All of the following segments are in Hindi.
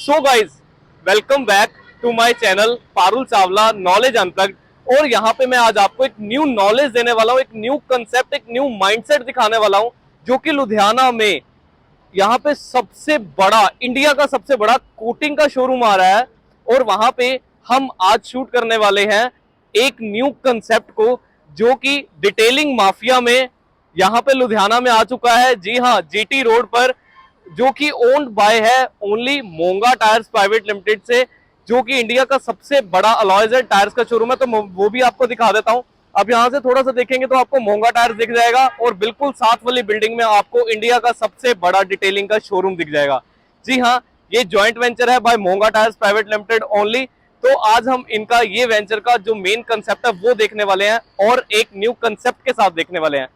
So guys, welcome back to my channel Parul Chawla knowledge unplugged. और यहाँ पे मैं आज आपको एक न्यू नॉलेज देने वाला हूँ, एक न्यू कंसेप्ट, एक न्यू माइंडसेट दिखाने वाला हूँ, जो कि लुधियाना में यहाँ पे सबसे बड़ा, इंडिया का सबसे बड़ा कोटिंग का शोरूम आ रहा है। और वहां पे हम आज शूट करने वाले हैं एक न्यू कंसेप्ट को, जो कि डिटेलिंग माफिया में यहाँ पे लुधियाना में आ चुका है। जी हाँ, जीटी रोड पर, जो कि ओन्ड बाय है ओनली मोंगा टायर्स प्राइवेट लिमिटेड से, जो कि इंडिया का सबसे बड़ा अलॉयज टायर्स का शोरूम है। तो वो भी आपको दिखा देता हूं। अब यहां से थोड़ा सा देखेंगे तो आपको मोंगा टायर्स दिख जाएगा, और बिल्कुल साथ वाली बिल्डिंग में आपको इंडिया का सबसे बड़ा डिटेलिंग का शोरूम दिख जाएगा। जी हाँ, ये ज्वाइंट वेंचर है बाय मोंगा टायर्स प्राइवेट लिमिटेड ओनली। तो आज हम इनका ये वेंचर का जो मेन कंसेप्ट है वो देखने वाले हैं, और एक न्यू कंसेप्ट के साथ देखने वाले हैं।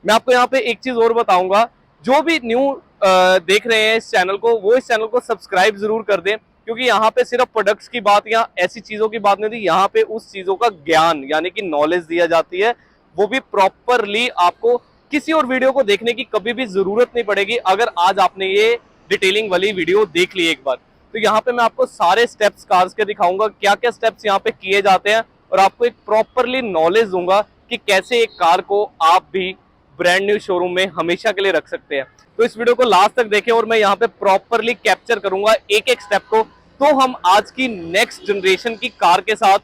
मैं आपको यहाँ पे एक चीज और बताऊंगा, जो भी न्यू देख रहे हैं इस चैनल को, वो इस चैनल को सब्सक्राइब जरूर कर दें, क्योंकि यहाँ पे सिर्फ प्रोडक्ट्स की बात या ऐसी चीजों की बात नहीं थी, यहाँ पे उस चीजों का ज्ञान यानी कि नॉलेज दिया जाती है, वो भी प्रॉपरली। आपको किसी और वीडियो को देखने की कभी भी जरूरत नहीं पड़ेगी अगर आज आपने ये डिटेलिंग वाली वीडियो देख ली एक बार। तो यहाँ पे मैं आपको सारे स्टेप्स कार्स के दिखाऊंगा, क्या क्या स्टेप्स यहाँ पे किए जाते हैं, और आपको एक प्रॉपरली नॉलेज दूंगा कि कैसे एक कार को आप भी ब्रांड न्यू शोरूम में हमेशा के लिए रख सकते हैं। तो इस वीडियो को लास्ट तक देखें, और मैं यहाँ पे प्रॉपरली कैप्चर करूंगा एक एक स्टेप को। तो हम आज की नेक्स्ट जनरेशन की कार के साथ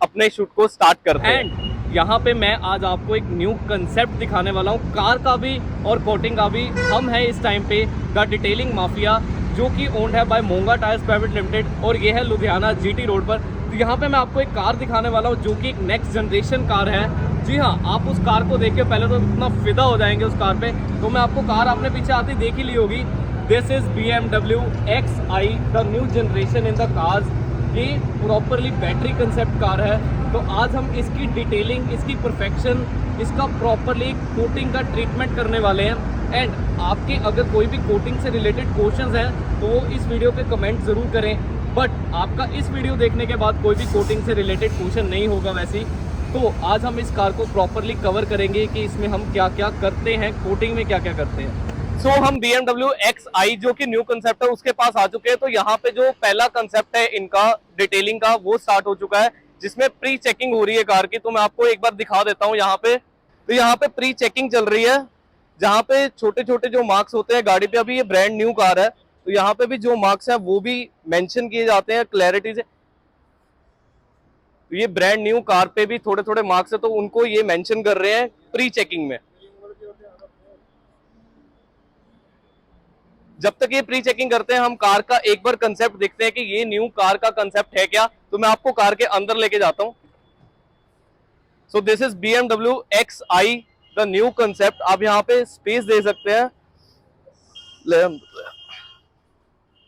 अपने शूट को स्टार्ट करते हैं। एंड यहाँ पे मैं आज आपको एक न्यू कंसेप्ट दिखाने वाला हूँ, कार का भी और कोटिंग का भी। हम है इस टाइम पे द डिटेलिंग माफिया, जो कि ओन्ड है बाय मोंगा टायर्स प्राइवेट लिमिटेड, और ये है लुधियाना जीटी रोड पर। तो यहाँ पे मैं आपको एक कार दिखाने वाला हूँ, जो कि एक नेक्स्ट जनरेशन कार है। जी हाँ, आप उस कार को देख के पहले तो इतना फिदा हो जाएंगे उस कार पे। तो मैं आपको कार आपने पीछे आती देख ही ली होगी। This is BMW XI, the new generation in the cars. ये प्रॉपरली बैटरी कंसेप्ट कार है। तो आज हम इसकी डिटेलिंग, इसकी परफेक्शन, इसका प्रॉपरली कोटिंग का ट्रीटमेंट करने वाले हैं। एंड आपके अगर कोई भी कोटिंग से रिलेटेड क्वेश्चंस हैं तो वो इस वीडियो पे कमेंट ज़रूर करें। बट आपका इस वीडियो देखने के बाद कोई भी कोटिंग से रिलेटेड क्वेश्चन नहीं होगा वैसे। तो आज हम इस कार को प्रॉपरली कवर करेंगे कि इसमें हम क्या क्या करते हैं, कोटिंग में क्या क्या करते हैं। सो हम BMW XI, जो कि न्यू कंसेप्ट है, उसके पास आ चुके हैं। तो यहाँ पे जो पहला कंसेप्ट है इनका डिटेलिंग का, वो स्टार्ट हो चुका है, जिसमें प्री चेकिंग हो रही है कार की। तो मैं आपको एक बार दिखा देता हूँ यहाँ पे। तो यहाँ पे प्री चेकिंग चल रही है, जहाँ पे छोटे छोटे जो मार्क्स होते हैं गाड़ी पे, अभी ये ब्रांड न्यू कार है तो यहाँ पे भी जो मार्क्स हैं वो भी मेंशन किए जाते हैं क्लैरिटी से। ये ब्रांड न्यू कार पे भी थोड़े थोड़े मार्क्स है, तो उनको ये मेंशन कर रहे हैं प्री चेकिंग में। जब तक ये प्री चेकिंग करते हैं, हम कार का एक बार कंसेप्ट देखते हैं कि ये न्यू कार का कंसेप्ट है क्या। तो मैं आपको कार के अंदर लेके जाता हूं। So this is BMW XI, the new concept. आप यहाँ पे स्पेस दे सकते हैं।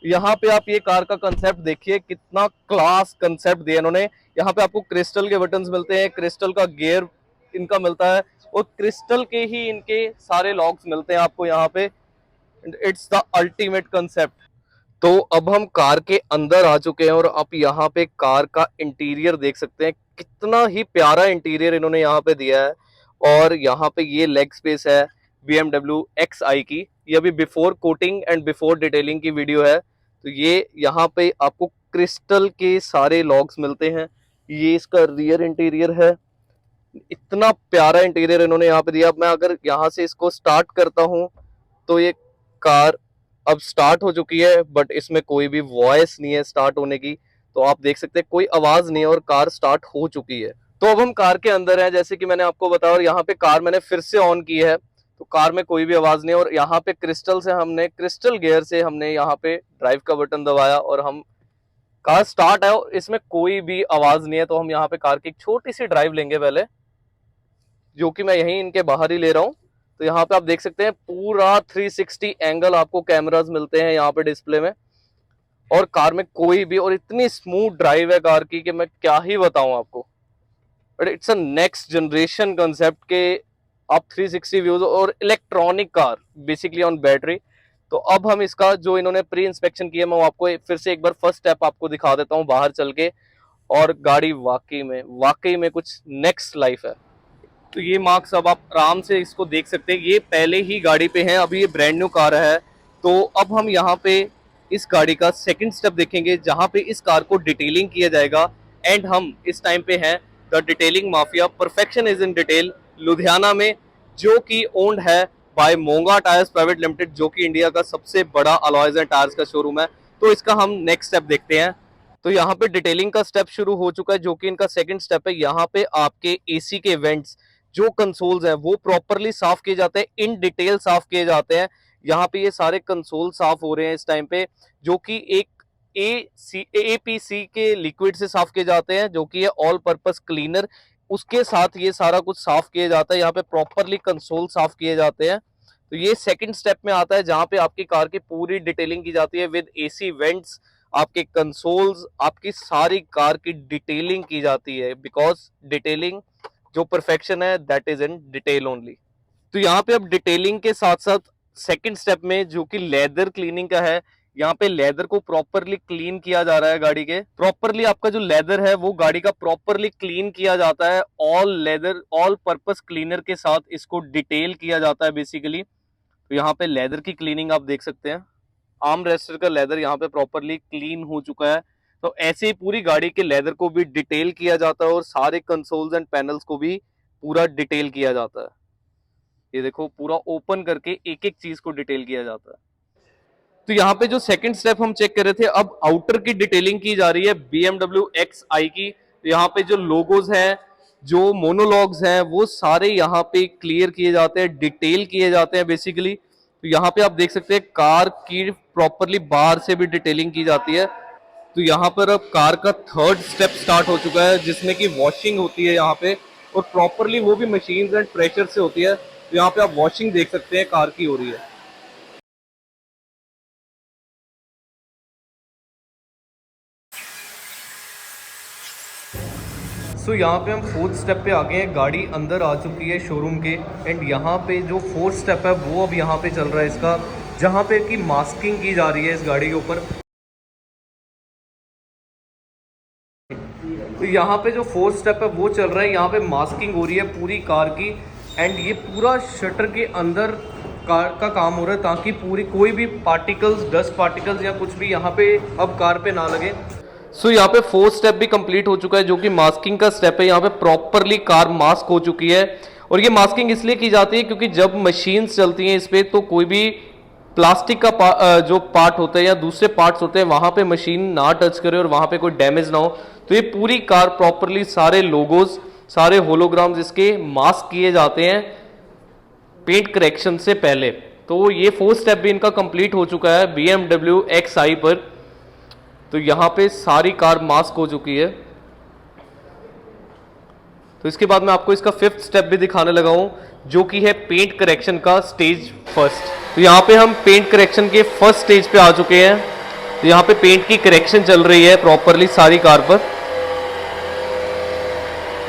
यहाँ पे आप ये कार का कंसेप्ट देखिए, कितना क्लास कंसेप्ट दिया इन्होंने। यहाँ पे आपको क्रिस्टल के बटन्स मिलते हैं, क्रिस्टल का गियर इनका मिलता है, और क्रिस्टल के ही इनके सारे लॉक्स मिलते हैं आपको यहाँ पे। It's the ultimate concept. तो अब हम कार के अंदर आ चुके हैं, और आप यहाँ पे कार का इंटीरियर देख सकते हैं, कितना ही प्यारा इंटीरियर इन्होंने यहाँ पे दिया है। और यहाँ पे ये लेग स्पेस है BMW XI की। ये अभी before coating and before detailing की वीडियो है। तो ये यहाँ पे आपको क्रिस्टल के सारे लॉग्स मिलते हैं। ये इसका रियर इंटीरियर है, इतना प्यारा इंटीरियर इन्होंने यहाँ पे दिया। मैं अगर यहाँ से इसको स्टार्ट करता हूँ तो ये कार अब स्टार्ट हो चुकी है, बट इसमें कोई भी वॉइस नहीं है स्टार्ट होने की। तो आप देख सकते हैं कोई आवाज नहीं है, और कार स्टार्ट हो चुकी है। तो अब हम कार के अंदर हैं, जैसे कि मैंने आपको बताया, और यहाँ पे कार मैंने फिर से ऑन की है, तो कार में कोई भी आवाज नहीं है। और यहाँ पे क्रिस्टल गियर से हमने यहाँ पे ड्राइव का बटन दबाया, और हम कार स्टार्ट है, और इसमें कोई भी आवाज नहीं है। तो हम यहाँ पे कार की एक छोटी सी ड्राइव लेंगे पहले, जो कि मैं यहीं इनके बाहर ही ले रहा हूँ। तो यहाँ पे आप देख सकते हैं पूरा 360 एंगल आपको कैमरास मिलते हैं यहाँ पे डिस्प्ले में, और कार में कोई भी, और इतनी स्मूथ ड्राइव है कार की कि मैं क्या ही बताऊं आपको। But it's a next generation concept के आप 360 व्यूज, और electronic car basically on battery. तो अब हम इसका जो इन्होंने प्री इंस्पेक्शन किया, मैं आपको फिर से एक बार फर्स्ट स्टेप आपको दिखा देता हूँ बाहर चल के। और गाड़ी वाकई में कुछ नेक्स्ट लाइफ है। तो ये मार्क्स अब आप आराम से इसको देख सकते हैं, ये पहले ही गाड़ी पे हैं, अभी ये ब्रांड न्यू कार है। तो अब हम यहाँ पे इस गाड़ी का सेकंड स्टेप देखेंगे जहां पे इस कार को डिटेलिंग किया जाएगा। एंड हम इस टाइम पे हैं the detailing mafia, perfection is in detail, Ludhiana में, जो कि ओन्ड है बाय मोंगा टायर्स प्राइवेट लिमिटेड, जो कि इंडिया का सबसे बड़ा अलॉयज एंड टायर्स का शोरूम है। तो इसका हम नेक्स्ट स्टेप देखते हैं। तो यहाँ पे डिटेलिंग का स्टेप शुरू हो चुका है, जो कि इनका सेकंड स्टेप है। यहाँ पे आपके एसी के वेंट्स, जो कंसोल्स हैं, वो प्रॉपरली साफ किए जाते हैं, इन डिटेल साफ किए जाते हैं। यहाँ पे ये सारे कंसोल साफ हो रहे हैं इस टाइम पे, जो कि एक एपीसी के लिक्विड से साफ किए जाते हैं, जो कि है ऑल पर्पस क्लीनर। उसके साथ ये सारा कुछ साफ किया जाता है। यहाँ पे प्रॉपरली कंसोल साफ किए जाते हैं। तो ये सेकंड स्टेप में आता है, जहां पे आपकी कार की पूरी डिटेलिंग की जाती है विद एसी वेंट्स, आपके कंसोल्स, आपकी सारी कार की डिटेलिंग की जाती है। बिकॉज डिटेलिंग जो परफेक्शन है that is in detail only. तो यहाँ पे अब डिटेलिंग के साथ साथ सेकंड स्टेप में, जो कि लेदर क्लीनिंग का है, यहाँ पे लेदर को प्रॉपरली क्लीन किया जा रहा है। गाड़ी के प्रॉपरली आपका जो लेदर है वो गाड़ी का प्रॉपरली क्लीन किया जाता है। All leather, all purpose cleaner के साथ इसको डिटेल किया जाता है बेसिकली। तो यहाँ पे लेदर की क्लीनिंग आप देख सकते हैं। आर्म रेस्टर का लेदर यहाँ पे प्रॉपरली क्लीन हो चुका है। तो ऐसे ही पूरी गाड़ी के लेदर को भी डिटेल किया जाता है और सारे कंसोल्स एंड पैनल्स को भी पूरा डिटेल किया जाता है। ये देखो, पूरा ओपन करके एक एक चीज को डिटेल किया जाता है। तो यहाँ पे जो सेकंड स्टेप हम चेक कर रहे थे, अब आउटर की डिटेलिंग की जा रही है BMW XI की। तो यहाँ पे जो लोगोज हैं, जो मोनोलॉग्स हैं, वो सारे यहाँ पे क्लियर किए जाते हैं, डिटेल किए जाते हैं बेसिकली। तो यहाँ पे आप देख सकते हैं कार की प्रॉपरली बाहर से भी डिटेलिंग की जाती है। तो यहाँ पर अब कार का थर्ड स्टेप स्टार्ट हो चुका है, जिसमें कि वॉशिंग होती है यहाँ पे, और प्रॉपरली वो भी मशीन एंड प्रेशर से होती है। तो यहाँ पे आप वॉशिंग देख सकते हैं कार की हो रही है। सो यहाँ पे हम फोर्थ स्टेप पे आ गए हैं। गाड़ी अंदर आ चुकी है शोरूम के। एंड यहाँ पे जो फोर्थ स्टेप है वो अब यहाँ पे चल रहा है इसका, जहाँ पे कि मास्किंग की जा रही है इस गाड़ी के ऊपर। तो यहाँ पे जो फोर्थ स्टेप है वो चल रहा है, यहाँ पे मास्किंग हो रही है पूरी कार की। एंड ये पूरा शटर के अंदर कार का काम हो रहा है, ताकि पूरी कोई भी पार्टिकल्स, डस्ट पार्टिकल्स या कुछ भी यहाँ पे अब कार पे ना लगे। सो यहाँ पे फोर्थ स्टेप भी कंप्लीट हो चुका है, जो कि मास्किंग का स्टेप है। यहाँ पे प्रॉपरली कार मास्क हो चुकी है। और ये मास्किंग इसलिए की जाती है क्योंकि जब मशीन्स चलती हैं इस पे, तो कोई भी प्लास्टिक का जो पार्ट होता है या दूसरे पार्ट्स होते हैं, वहां पे मशीन ना टच करे और वहां पे कोई डैमेज ना हो। तो ये पूरी कार प्रॉपरली सारे लोगोज, सारे होलोग्राम्स इसके मास्क किए जाते हैं पेंट करेक्शन से पहले। तो ये फोर्थ स्टेप भी इनका कंप्लीट हो चुका है BMW XI पर। तो यहाँ पे सारी कार मास्क हो चुकी है। तो इसके बाद मैं आपको इसका फिफ्थ स्टेप भी दिखाने लगा हूं, जो कि है पेंट करेक्शन का स्टेज फर्स्ट। तो यहाँ पे हम पेंट करेक्शन के फर्स्ट स्टेज पे आ चुके हैं। तो यहाँ पे पेंट की करेक्शन चल रही है प्रॉपरली सारी कार पर।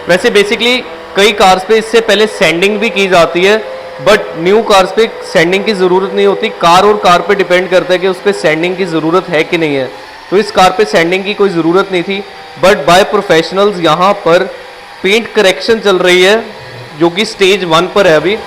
वैसे बेसिकली कई कार्स पे इससे पहले सैंडिंग भी की जाती है, बट न्यू कार्स पे सैंडिंग की जरूरत नहीं होती। कार और कार पे डिपेंड करता है कि उस पर सैंडिंग की जरूरत है कि नहीं है। तो इस कार पे सैंडिंग की कोई जरूरत नहीं थी, बट बाय प्रोफेशनल्स यहाँ पर पेंट करेक्शन चल रही है, जो कि स्टेज 1 पर है अभी।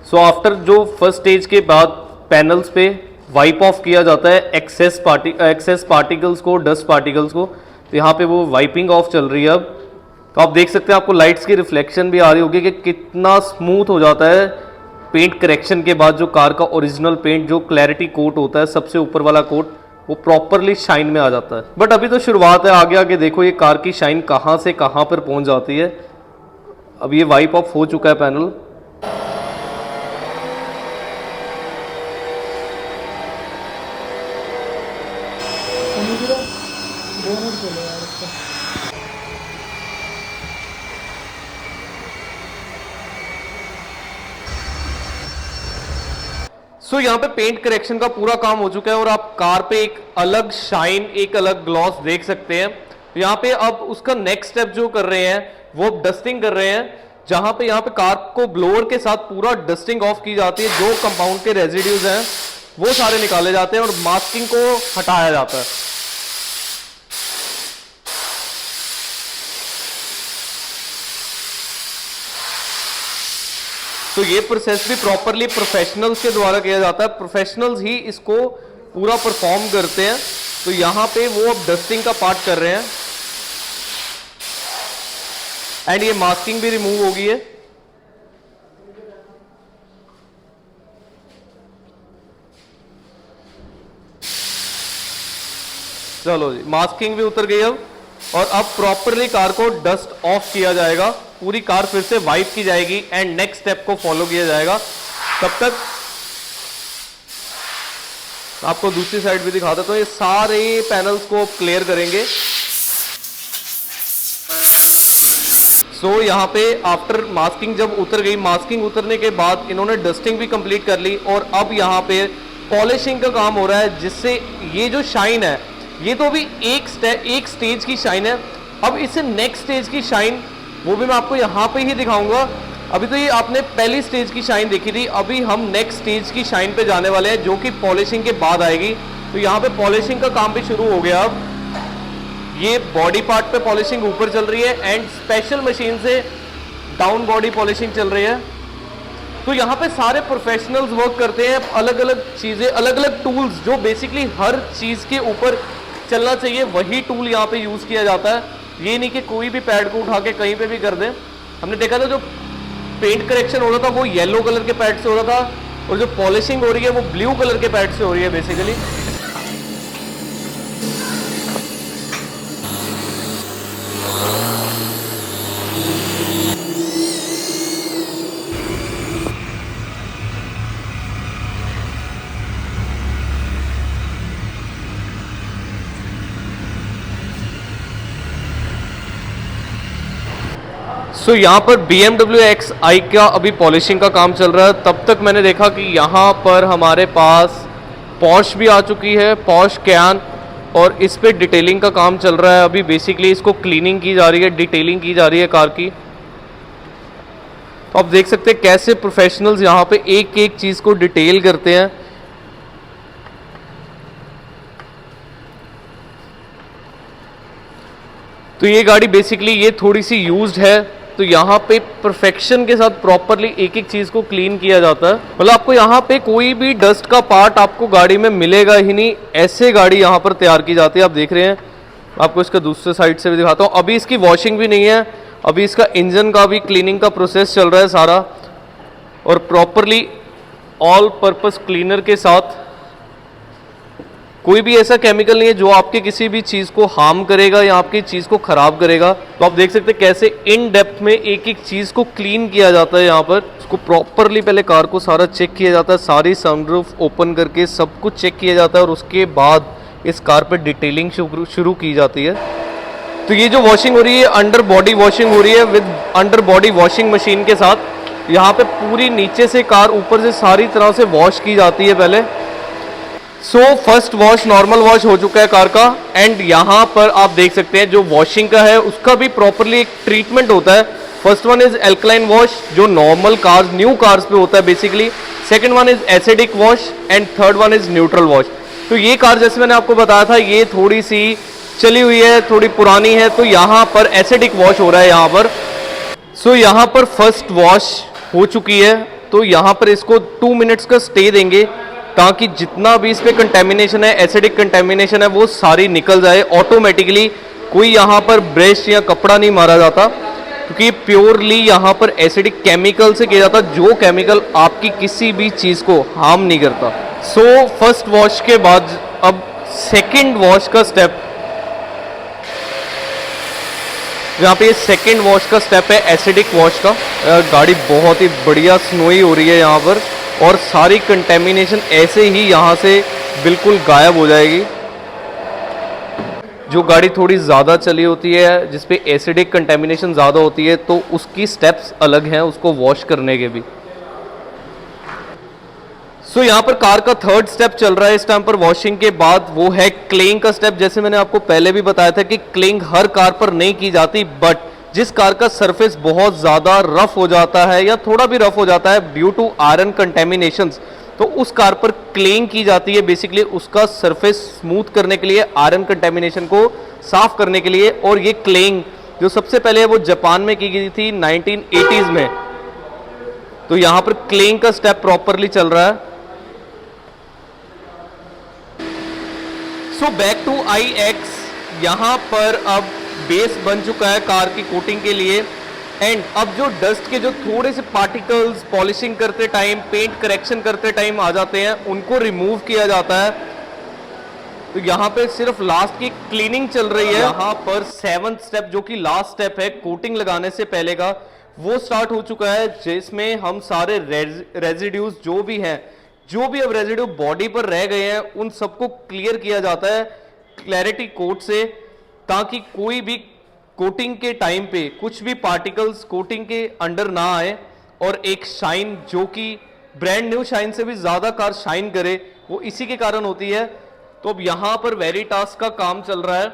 सो आफ्टर जो फर्स्ट स्टेज के बाद पैनल्स पे वाइप ऑफ किया जाता है एक्सेस पार्टिकल्स को, डस्ट पार्टिकल्स को। तो यहाँ पे वो वाइपिंग ऑफ चल रही है अब। तो आप देख सकते हैं, आपको लाइट्स की रिफ्लेक्शन भी आ रही होगी कि कितना स्मूथ हो जाता है पेंट करेक्शन के बाद। जो कार का ओरिजिनल पेंट, जो क्लैरिटी कोट होता है, सबसे ऊपर वाला कोट, वो प्रॉपरली शाइन में आ जाता है। बट अभी तो शुरुआत है, आगे आगे देखो ये कार की शाइन कहाँ से कहाँ पर पहुँच जाती है। अब ये वाइप ऑफ हो चुका है पैनल। सो यहाँ पे पेंट करेक्शन का पूरा काम हो चुका है और आप कार पे एक अलग शाइन, एक अलग ग्लॉस देख सकते हैं। तो यहाँ पे अब उसका नेक्स्ट स्टेप जो कर रहे हैं वो डस्टिंग कर रहे हैं, जहां पे यहाँ पे कार को ब्लोअर के साथ पूरा डस्टिंग ऑफ की जाती है। जो कंपाउंड के रेजिड्यूज हैं वो सारे निकाले जाते हैं और मास्किंग को हटाया जाता है। तो ये प्रोसेस भी प्रॉपरली प्रोफेशनल्स के द्वारा किया जाता है, प्रोफेशनल्स ही इसको पूरा परफॉर्म करते हैं। तो यहाँ पे वो अब डस्टिंग का पार्ट कर रहे हैं एंड ये मास्किंग भी रिमूव हो गई है। चलो जी, मास्किंग भी उतर गई अब, और अब प्रॉपरली कार को डस्ट ऑफ किया जाएगा, पूरी कार फिर से वाइप की जाएगी एंड नेक्स्ट स्टेप को फॉलो किया जाएगा। तब तक आपको दूसरी साइड भी दिखा देता हूं, ये सारे पैनल्स को क्लियर करेंगे। सो यहाँ पे आफ्टर मास्किंग जब उतर गई, मास्किंग उतरने के बाद इन्होंने डस्टिंग भी कंप्लीट कर ली और अब यहाँ पे पॉलिशिंग का काम हो रहा है, जिससे ये जो शाइन है, ये तो अभी एक स्टेज की शाइन है। अब इससे नेक्स्ट स्टेज की शाइन वो भी मैं आपको यहाँ पे ही दिखाऊंगा। अभी तो ये आपने पहली स्टेज की शाइन देखी थी, अभी हम नेक्स्ट स्टेज की शाइन पे जाने वाले हैं, जो कि पॉलिशिंग के बाद आएगी। तो यहाँ पे पॉलिशिंग का काम भी शुरू हो गया। अब ये बॉडी पार्ट पे पॉलिशिंग ऊपर चल रही है एंड स्पेशल मशीन से डाउन बॉडी पॉलिशिंग चल रही है। तो यहाँ पे सारे प्रोफेशनल्स वर्क करते हैं, अलग अलग चीज़ें, अलग अलग टूल्स, जो बेसिकली हर चीज़ के ऊपर चलना चाहिए वही टूल यहाँ पे यूज़ किया जाता है। ये नहीं कि कोई भी पैड को उठा के कहीं पे भी कर दें। हमने देखा था जो पेंट करेक्शन हो रहा था वो येलो कलर के पैड से हो रहा था, और जो पॉलिशिंग हो रही है वो ब्लू कलर के पैड से हो रही है बेसिकली। सो यहाँ पर BMW Xi का अभी पॉलिशिंग का काम चल रहा है। तब तक मैंने देखा कि यहाँ पर हमारे पास पॉश भी आ चुकी है, पॉश कैन, और इस पे डिटेलिंग का काम चल रहा है। अभी बेसिकली इसको क्लीनिंग की जा रही है, डिटेलिंग की जा रही है कार की। तो आप देख सकते हैं कैसे प्रोफेशनल्स यहाँ पे एक एक चीज़ को डिटेल करते हैं। तो ये गाड़ी बेसिकली ये थोड़ी सी यूज्ड है, तो यहाँ पे परफेक्शन के साथ प्रॉपरली एक एक चीज़ को क्लीन किया जाता है। मतलब आपको यहाँ पे कोई भी डस्ट का पार्ट आपको गाड़ी में मिलेगा ही नहीं, ऐसे गाड़ी यहाँ पर तैयार की जाती है। आप देख रहे हैं, आपको इसका दूसरे साइड से भी दिखाता हूँ। अभी इसकी वॉशिंग भी नहीं है, अभी इसका इंजन का भी क्लीनिंग का प्रोसेस चल रहा है सारा, और प्रॉपरली ऑल पर्पस क्लीनर के साथ। कोई भी ऐसा केमिकल नहीं है जो आपके किसी भी चीज़ को हार्म करेगा या आपकी चीज़ को ख़राब करेगा। तो आप देख सकते हैं कैसे इन डेप्थ में एक एक चीज़ को क्लीन किया जाता है। यहाँ पर उसको प्रॉपरली पहले कार को सारा चेक किया जाता है, सारी सनरूफ ओपन करके सब कुछ चेक किया जाता है, और उसके बाद इस कार पर डिटेलिंग शुरू की जाती है। तो ये जो वॉशिंग हो रही है, अंडर बॉडी वॉशिंग हो रही है with under body washing machine के साथ। यहाँ पे पूरी नीचे से कार ऊपर से सारी तरह से वॉश की जाती है पहले। So first wash normal wash हो चुका है कार का, एंड यहाँ पर आप देख सकते हैं जो वॉशिंग का है उसका भी प्रॉपरली एक ट्रीटमेंट होता है। First one is alkaline wash, जो नॉर्मल कार्स, न्यू कार्स पे होता है basically. Second one is acidic wash and third one is neutral wash. तो ये कार जैसे मैंने आपको बताया था ये थोड़ी सी चली हुई है, थोड़ी पुरानी है, तो यहाँ पर एसिडिक वॉश हो रहा है यहाँ पर। सो यहाँ पर फर्स्ट वॉश हो चुकी है, तो यहाँ पर इसको 2 मिनट्स का स्टे देंगे ताकि जितना भी इस पे कंटेमिनेशन है, एसिडिक कंटेमिनेशन है, वो सारी निकल जाए ऑटोमेटिकली। कोई यहाँ पर ब्रश या कपड़ा नहीं मारा जाता, क्योंकि प्योरली यहाँ पर एसिडिक केमिकल से किया जाता, जो केमिकल आपकी किसी भी चीज़ को हार्म नहीं करता। सो फर्स्ट वॉश के बाद अब सेकेंड वॉश का स्टेप, यहाँ पे ये सेकेंड वॉश का स्टेप है एसिडिक वॉश का। गाड़ी बहुत ही बढ़िया स्नोई हो रही है यहाँ पर, और सारी कंटेमिनेशन ऐसे ही यहाँ से बिल्कुल गायब हो जाएगी। जो गाड़ी थोड़ी ज़्यादा चली होती है, जिस पे एसिडिक कंटेमिनेशन ज़्यादा होती है, तो उसकी स्टेप्स अलग हैं उसको वॉश करने के भी। सो यहाँ पर कार का थर्ड स्टेप चल रहा है इस टाइम पर वॉशिंग के बाद, वो है क्लेइंग का स्टेप। जैसे मैंने आपको पहले भी बताया था कि क्लेइंग हर कार पर नहीं की जाती, बट जिस कार का सरफेस बहुत ज़्यादा रफ हो जाता है या थोड़ा भी रफ हो जाता है ड्यू टू आयरन कंटेमिनेशंस, तो उस कार पर क्लेइंग की जाती है बेसिकली उसका सरफेस स्मूथ करने के लिए, आयरन कंटेमिनेशन को साफ करने के लिए। और ये क्लेइंग जो सबसे पहले है वो जापान में की गई थी 1980s में। तो यहां पर क्लेइंग का स्टेप प्रॉपरली चल रहा है। सो बैक टू IX, यहां पर अब बेस बन चुका है कार की कोटिंग के लिए। एंड अब जो डस्ट के जो थोड़े से पार्टिकल्स पॉलिशिंग करते टाइम, पेंट करेक्शन करते टाइम आ जाते हैं, उनको रिमूव किया जाता है। तो यहाँ पे सिर्फ लास्ट की क्लीनिंग चल रही है। यहाँ पर 7th स्टेप, जो कि लास्ट स्टेप है कोटिंग लगाने से पहले का, वो स्टार्ट हो चुका है, जिसमें हम सारे रेजिड्यूज जो भी हैं, जो भी अब रेजिड्यू बॉडी पर रह गए हैं, उन सबको क्लियर किया जाता है क्लैरिटी कोट से, ताकि कोई भी कोटिंग के टाइम पे कुछ भी पार्टिकल्स कोटिंग के अंडर ना आए और एक शाइन, जो कि ब्रांड न्यू शाइन से भी ज्यादा कार शाइन करे, वो इसी के कारण होती है। तो अब यहां पर वेरिटास का काम चल रहा है।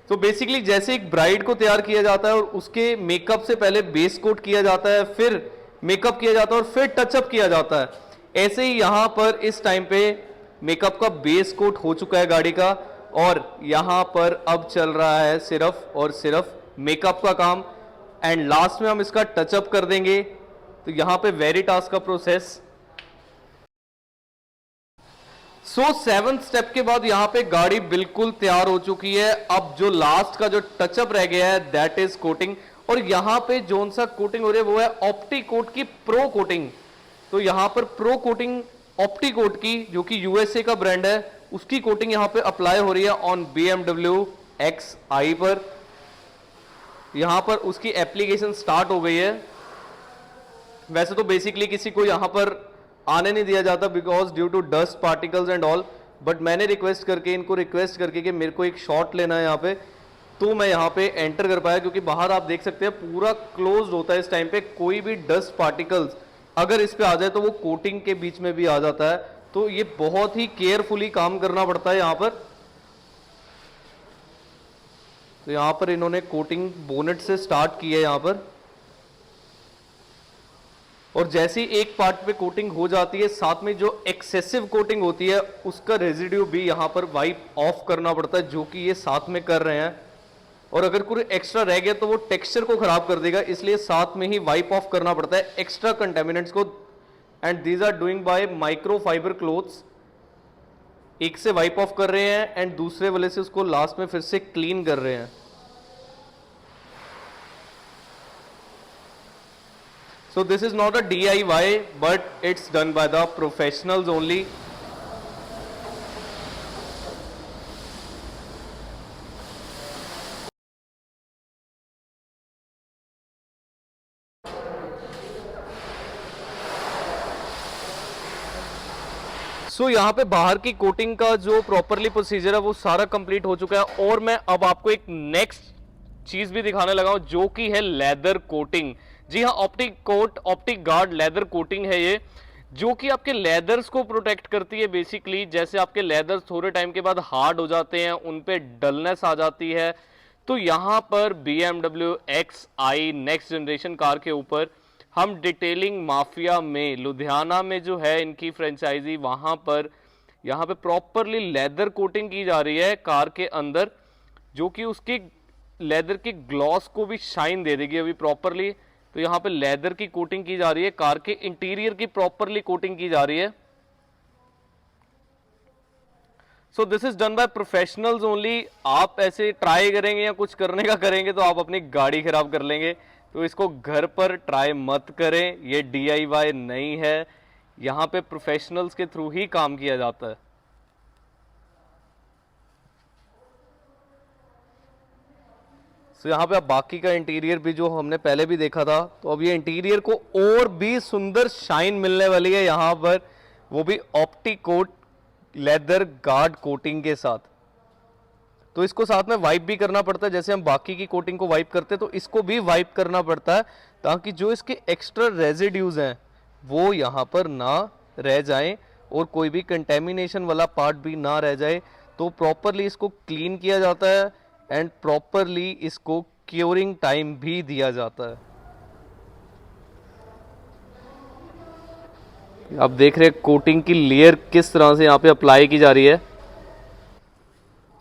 तो बेसिकली जैसे एक ब्राइड को तैयार किया जाता है और उसके मेकअप से पहले बेस कोट किया जाता है, फिर मेकअप किया जाता है और फिर टचअप किया जाता है, ऐसे ही यहां पर इस टाइम पे मेकअप का बेस कोट हो चुका है गाड़ी का, और यहां पर अब चल रहा है सिर्फ और सिर्फ मेकअप का काम। एंड लास्ट में हम इसका टचअप कर देंगे। तो यहां पे वेरिटास का प्रोसेस। सो 7th स्टेप के बाद यहां पे गाड़ी बिल्कुल तैयार हो चुकी है। अब जो लास्ट का जो टचअप रह गया है, दैट इज कोटिंग। और यहां पे जोन सा कोटिंग हो रही है वो है ऑप्टीकोट की प्रो कोटिंग। तो यहां पर प्रो कोटिंग ऑप्टीकोट की, जो कि यूएसए का ब्रांड है, उसकी कोटिंग यहां पे अप्लाई हो रही है ऑन BMW XI पर। यहां पर उसकी एप्लीकेशन स्टार्ट हो गई है। वैसे तो बेसिकली किसी को यहां पर आने नहीं दिया जाता because due to dust particles and all, but मैंने इनको रिक्वेस्ट करके कि मेरे को एक शॉट लेना है यहाँ पे, तो मैं यहाँ पे एंटर कर पाया, क्योंकि बाहर आप देख सकते हैं पूरा क्लोज्ड होता है इस टाइम पे। कोई भी डस्ट पार्टिकल्स अगर इस पे आ जाए तो वो कोटिंग के बीच में भी आ जाता है। तो ये बहुत ही केयरफुली काम करना पड़ता है यहाँ पर। तो यहाँ पर इन्होंने कोटिंग बोनेट से स्टार्ट की है यहाँ पर, और जैसे ही एक पार्ट पे कोटिंग हो जाती है, साथ में जो एक्सेसिव कोटिंग होती है उसका रेजिड्यू भी यहाँ पर वाइप ऑफ करना पड़ता है, जो कि ये साथ में कर रहे हैं। और अगर कोई एक्स्ट्रा रह गया तो वो टेक्सचर को खराब कर देगा, इसलिए साथ में ही वाइप ऑफ करना पड़ता है एक्स्ट्रा कंटेमिनेंट्स को। And these are doing by micro fibre cloths. एक से वाइप ऑफ कर रहे हैं एंड दूसरे वाले से उसको लास्ट में फिर से क्लीन कर रहे हैं। So this is not a DIY, but it's done by the professionals only. So यहाँ पे बाहर की कोटिंग का जो प्रॉपरली प्रोसीजर है वो सारा कंप्लीट हो चुका है, और मैं अब आपको एक नेक्स्ट चीज भी दिखाने लगा हूं, जो कि है लेदर कोटिंग। जी हाँ, ऑप्टिक गार्ड लेदर कोटिंग है ये, जो कि आपके लेदर्स को प्रोटेक्ट करती है। बेसिकली जैसे आपके लेदर्स थोड़े टाइम के बाद हार्ड हो जाते हैं, उन पे डलनेस आ जाती है, तो यहाँ पर BMW XI next generation car के ऊपर हम डिटेलिंग माफिया में, लुधियाना में जो है इनकी फ्रेंचाइजी, वहां पर यहाँ पे प्रॉपरली लेदर कोटिंग की जा रही है कार के अंदर, जो कि उसकी लेदर की ग्लॉस को भी शाइन दे देगी अभी प्रॉपरली। तो यहाँ पे लेदर की कोटिंग की जा रही है, कार के इंटीरियर की प्रॉपरली कोटिंग की जा रही है। So this is done by professionals only. आप ऐसे ट्राई करेंगे या कुछ करने का करेंगे तो आप अपनी गाड़ी खराब कर लेंगे, तो इसको घर पर ट्राई मत करें, ये DIY नहीं है, यहाँ पे प्रोफेशनल्स के थ्रू ही काम किया जाता है। तो यहाँ पे अब बाकी का इंटीरियर भी जो हमने पहले भी देखा था, तो अब ये इंटीरियर को और भी सुंदर शाइन मिलने वाली है यहाँ पर, वो भी ऑप्टीकोट लेदर गार्ड कोटिंग के साथ। तो इसको साथ में वाइप भी करना पड़ता है, जैसे हम बाकी की कोटिंग को वाइप करते हैं तो इसको भी वाइप करना पड़ता है, ताकि जो इसके एक्स्ट्रा रेजिड्यूज हैं वो यहाँ पर ना रह जाएं और कोई भी कंटेमिनेशन वाला पार्ट भी ना रह जाए। तो प्रॉपरली इसको क्लीन किया जाता है एंड प्रॉपरली इसको क्योरिंग टाइम भी दिया जाता है। आप देख रहे हैं कोटिंग की लेयर किस तरह से यहाँ पे अप्लाई की जा रही है।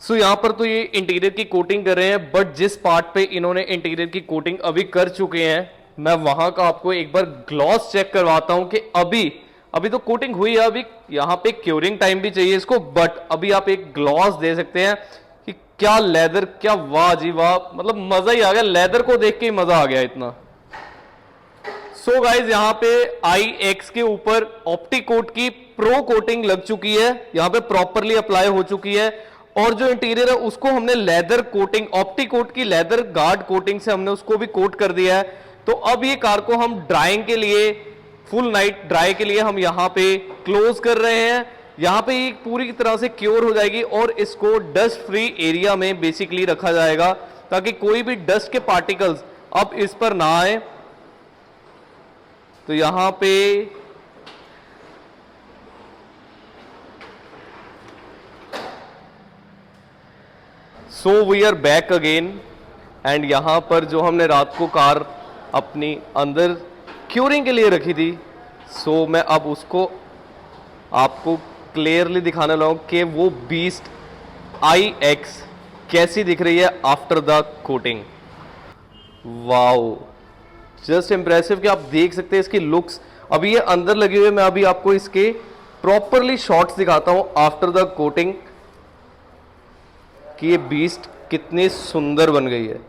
सो यहाँ पर तो ये इंटीरियर की कोटिंग कर रहे हैं, बट जिस पार्ट पे इन्होंने इंटीरियर की कोटिंग अभी कर चुके हैं मैं वहां का आपको एक बार ग्लॉस चेक करवाता हूं कि अभी अभी तो कोटिंग हुई है, अभी यहाँ पे क्योरिंग टाइम भी चाहिए इसको, बट अभी आप एक ग्लॉस दे सकते हैं कि क्या लेदर, क्या वाह जी वाह, मतलब मजा ही आ गया, लेदर को देख के ही मजा आ गया इतना। सो गाइज यहाँ पे IX के ऊपर ऑप्टिकोट की प्रो कोटिंग लग चुकी है, यहाँ पे प्रॉपरली अप्लाई हो चुकी है, और जो इंटीरियर है उसको हमने लेदर कोटिंग, ऑप्टिकोट की लेदर गार्ड कोटिंग से हमने उसको भी कोट कर दिया है। तो अब ये कार को हम ड्राइंग के लिए, फुल नाइट ड्राई के लिए हम यहाँ पे क्लोज कर रहे हैं। यहाँ पे ये पूरी तरह से क्योर हो जाएगी और इसको डस्ट फ्री एरिया में बेसिकली रखा जाएगा ताकि कोई भी डस्ट के पार्टिकल्स अब इस पर ना आए। तो यहां पे so we are back again, and यहां पर जो हमने रात को कार अपनी अंदर क्यूरिंग के लिए रखी थी, सो मैं अब उसको आपको क्लियरली दिखाने लगा कि वो बीस्ट IX कैसी दिख रही है after the coating. Wow, just impressive कि आप देख सकते हैं इसकी लुक्स। अभी ये अंदर लगे हुए, मैं अभी आपको इसके प्रॉपरली शॉट्स दिखाता हूं आफ्टर द कोटिंग कि ये बीस्ट कितनी सुंदर बन गई है।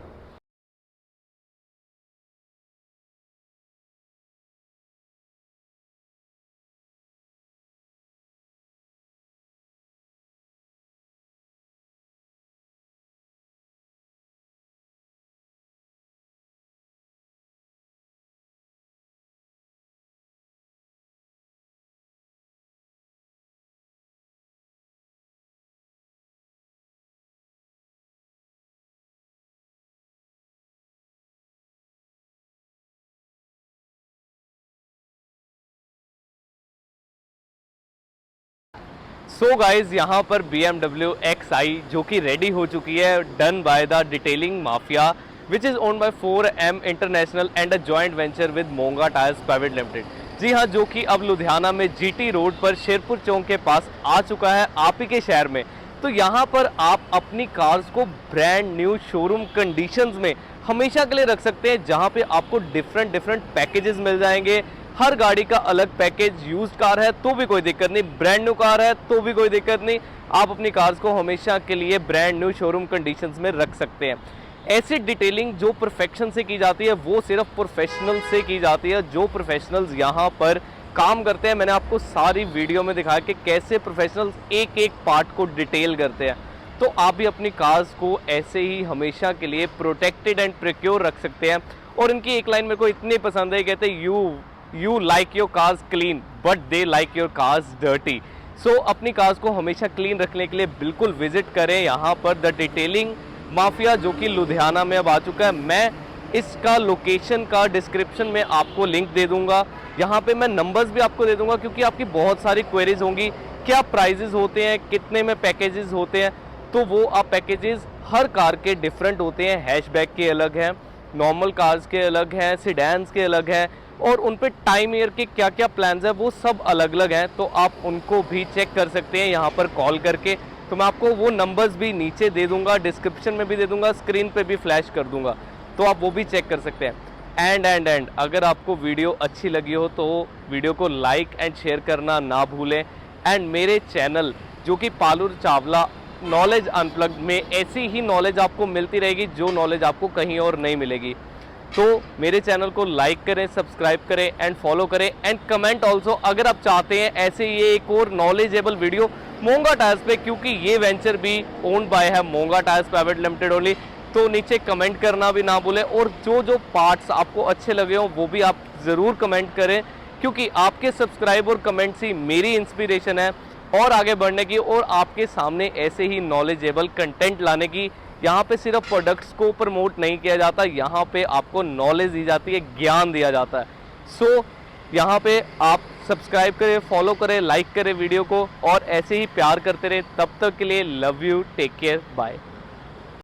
सो गाइज यहाँ पर BMW XI जो कि रेडी हो चुकी है, done by the detailing mafia which is owned by 4M international and a joint venture with Monga tyres private limited. जी हाँ, जो कि अब लुधियाना में GT रोड पर शेरपुर चौक के पास आ चुका है, आप ही के शहर में। तो यहाँ पर आप अपनी कार्स को ब्रांड न्यू शोरूम कंडीशंस में हमेशा के लिए रख सकते हैं, जहाँ पे आपको डिफरेंट पैकेजेस मिल जाएंगे। हर गाड़ी का अलग पैकेज, यूज्ड कार है तो भी कोई दिक्कत नहीं, ब्रांड न्यू कार है तो भी कोई दिक्कत नहीं, आप अपनी कार्स को हमेशा के लिए ब्रांड न्यू शोरूम कंडीशंस में रख सकते हैं। ऐसी डिटेलिंग जो परफेक्शन से की जाती है वो सिर्फ प्रोफेशनल से की जाती है, जो प्रोफेशनल्स यहाँ पर काम करते हैं। मैंने आपको सारी वीडियो में दिखाया कि कैसे प्रोफेशनल्स एक एक पार्ट को डिटेल करते हैं। तो आप भी अपनी कार्स को ऐसे ही हमेशा के लिए प्रोटेक्टेड एंड प्रिक्योर रख सकते हैं। और इनकी एक लाइन मेरे को इतनी पसंद है, कहते हैं you like your cars clean but they like your cars dirty. So अपनी कार्स को हमेशा क्लीन रखने के लिए बिल्कुल विजिट करें यहाँ पर द डिटेलिंग माफिया, जो कि लुधियाना में अब आ चुका है। मैं इसका लोकेशन का डिस्क्रिप्शन में आपको लिंक दे दूंगा, यहाँ पे मैं नंबर्स भी आपको दे दूंगा, क्योंकि आपकी बहुत सारी क्वेरीज होंगी, क्या प्राइजेस होते हैं, कितने में पैकेजेस होते हैं। तो वो आप पैकेजेस हर कार के डिफरेंट होते हैं, हैचबैक के अलग हैं, नॉर्मल कार्स के अलग हैं, सिडैन्स के अलग हैं, और उन पे टाइम ईयर के क्या क्या प्लान्स है वो सब अलग अलग हैं। तो आप उनको भी चेक कर सकते हैं यहाँ पर कॉल करके। तो मैं आपको वो नंबर्स भी नीचे दे दूंगा, डिस्क्रिप्शन में भी दे दूंगा, स्क्रीन पे भी फ्लैश कर दूंगा, तो आप वो भी चेक कर सकते हैं। एंड अगर आपको वीडियो अच्छी लगी हो तो वीडियो को लाइक एंड शेयर करना ना भूलें। एंड मेरे चैनल जो कि पारुल चावला नॉलेज अनप्लग्ड में ऐसी ही नॉलेज आपको मिलती रहेगी जो नॉलेज आपको कहीं और नहीं मिलेगी। तो मेरे चैनल को लाइक करें, सब्सक्राइब करें एंड फॉलो करें, एंड कमेंट ऑल्सो अगर आप चाहते हैं ऐसे ये एक और नॉलेजेबल वीडियो मोंगा टायर्स पे, क्योंकि ये वेंचर भी ओन्ड बाय है मोंगा टायर्स प्राइवेट लिमिटेड ओनली। तो नीचे कमेंट करना भी ना भूलें, और जो जो पार्ट्स आपको अच्छे लगे हो वो भी आप ज़रूर कमेंट करें, क्योंकि आपके सब्सक्राइब और कमेंट्स ही मेरी इंस्पिरेशन है और आगे बढ़ने की, और आपके सामने ऐसे ही नॉलेजेबल कंटेंट लाने की। यहाँ पे सिर्फ प्रोडक्ट्स को प्रमोट नहीं किया जाता, यहाँ पे आपको नॉलेज दी जाती है, ज्ञान दिया जाता है। सो यहाँ पे आप सब्सक्राइब करें, फॉलो करें, लाइक करें वीडियो को, और ऐसे ही प्यार करते रहे। तब तक के लिए love you, take care, bye.